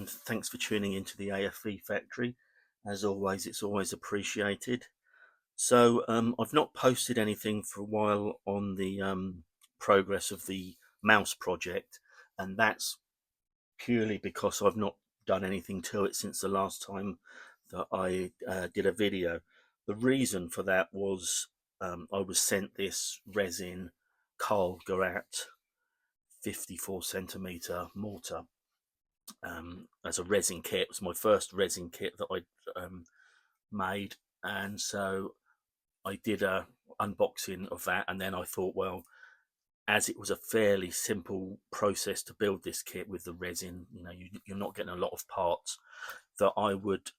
and thanks for tuning into the AFV Factory. As always, it's always appreciated. So I've not posted anything for a while on the progress of the mouse project, and that's purely because I've not done anything to it since the last time that I did a video. The reason for that was I was sent this resin Karl Gerät 54cm mortar as a resin kit. It was my first resin kit that I made, and so I did a unboxing of that, and then I thought, well, as it was a fairly simple process to build this kit with the resin, you're not getting a lot of parts, that I would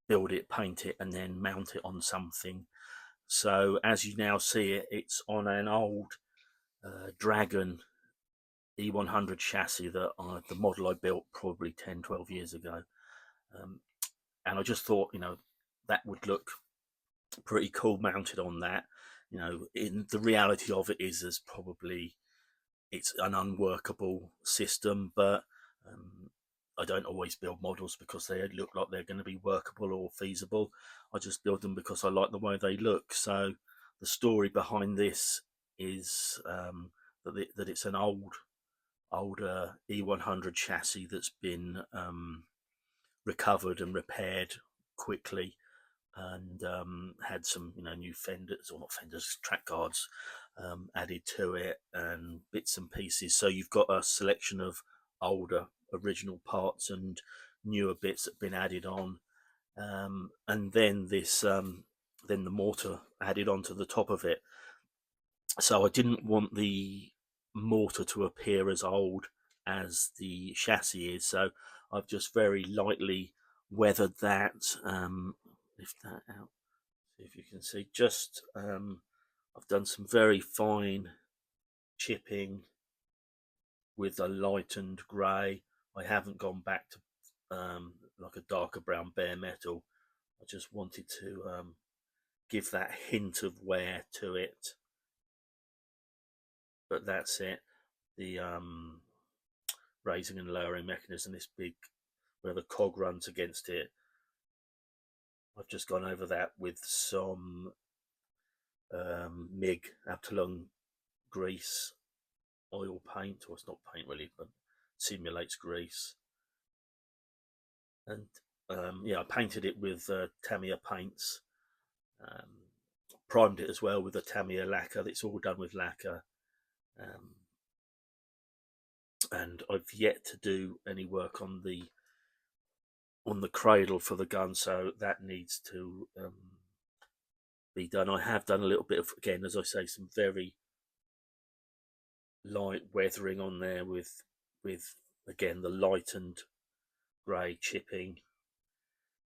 build it, paint it, and then mount it on something. So as you now see it, it's on an old Dragon E-100 chassis that the model I built probably 10-12 years ago. And I just thought, that would look pretty cool mounted on that. In the reality of it is it's an unworkable system, but I don't always build models because they look like they're going to be workable or feasible. I just build them because I like the way they look. So the story behind this is that it's an older E-100 chassis that's been recovered and repaired quickly, and had some new fenders, or not fenders, track guards added to it, and bits and pieces. So you've got a selection of older original parts and newer bits that have been added on, and then then the mortar added onto the top of it. So I didn't want the mortar to appear as old as the chassis is, so I've just very lightly weathered that. Lift that out, see if you can see. Just I've done some very fine chipping with a lightened grey. I haven't gone back to like a darker brown bare metal. I just wanted to give that hint of wear to it, but that's it. The raising and lowering mechanism, this big, where the cog runs against it, I've just gone over that with some MIG Abteilung grease oil paint, or it's not paint really, but simulates grease. And yeah, I painted it with Tamiya paints, primed it as well with a Tamiya lacquer. It's all done with lacquer. And I've yet to do any work on the cradle for the gun, so that needs to be done. I have done a little bit of, again, as I say, some very light weathering on there with again the lightened grey chipping,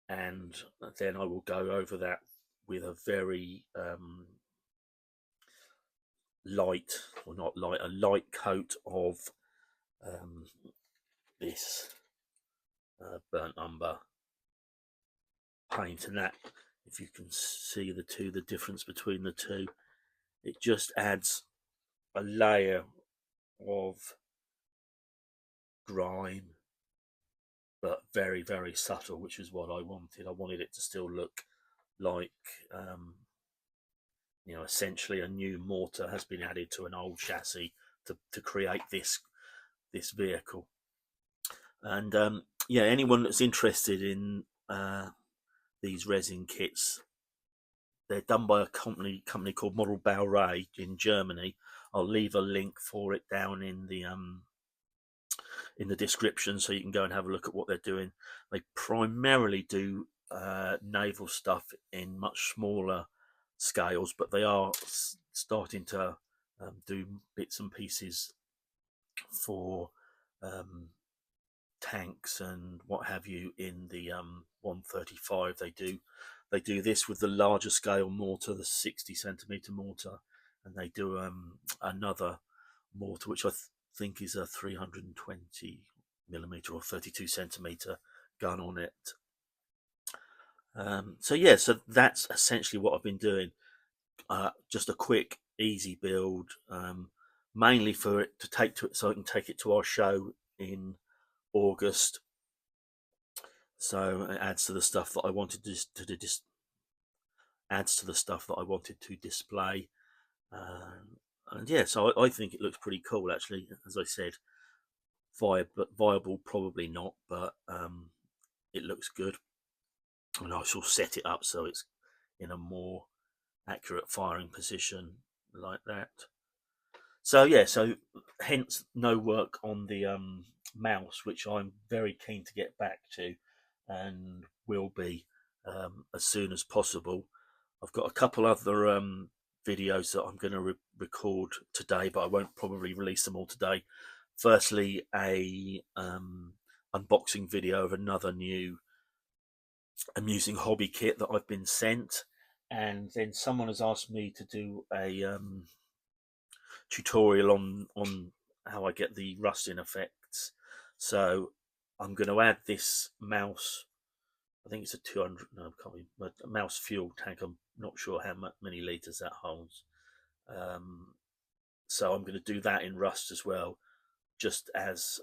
and then I will go over that with a very light, or not light, a light coat of this burnt umber paint. And that, if you can see the difference between the two, it just adds a layer of grime, but very, very subtle, which is what I wanted. I wanted it to still look like essentially a new mortar has been added to an old chassis to create this vehicle. And yeah, anyone that's interested in these resin kits, they're done by a company called Model Bauray in Germany. I'll leave a link for it down in the description, so you can go and have a look at what they're doing. They primarily do naval stuff in much smaller scales, but they are starting to do bits and pieces for tanks and what have you in the 135. They do this with the larger scale mortar, the 60cm mortar, and they do another mortar which I think is a 320mm or 32cm gun on it. So yeah, so that's essentially what I've been doing. Just a quick, easy build, mainly for it to take to it, so I can take it to our show in August. So it adds to the stuff that I wanted adds to the stuff that I wanted to display. And yeah, so I think it looks pretty cool actually. As I said, viable probably not, but it looks good. And I shall set it up so it's in a more accurate firing position like that. So yeah, so hence no work on the mouse, which I'm very keen to get back to, and will be as soon as possible. I've got a couple other videos that I'm going to record today, but I won't probably release them all today. Firstly, a unboxing video of another new amusing hobby kit that I've been sent, and then someone has asked me to do a tutorial on how I get the rusting effects. So I'm going to add this mouse. I think it's a 200. No, can't be a mouse fuel tank. I'm not sure how many liters that holds. So I'm going to do that in Rust as well, just as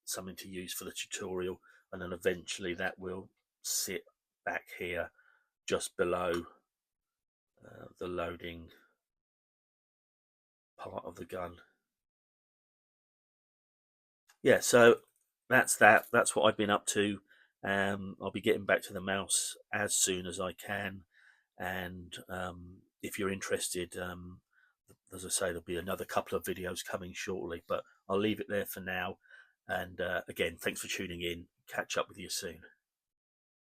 something to use for the tutorial, and then eventually that will sit back here just below the loading part of the gun. Yeah, so that's that. That's what I've been up to. I'll be getting back to the mouse as soon as I can, and if you're interested, as I say, there'll be another couple of videos coming shortly. But I'll leave it there for now. And again, thanks for tuning in. Catch up with you soon.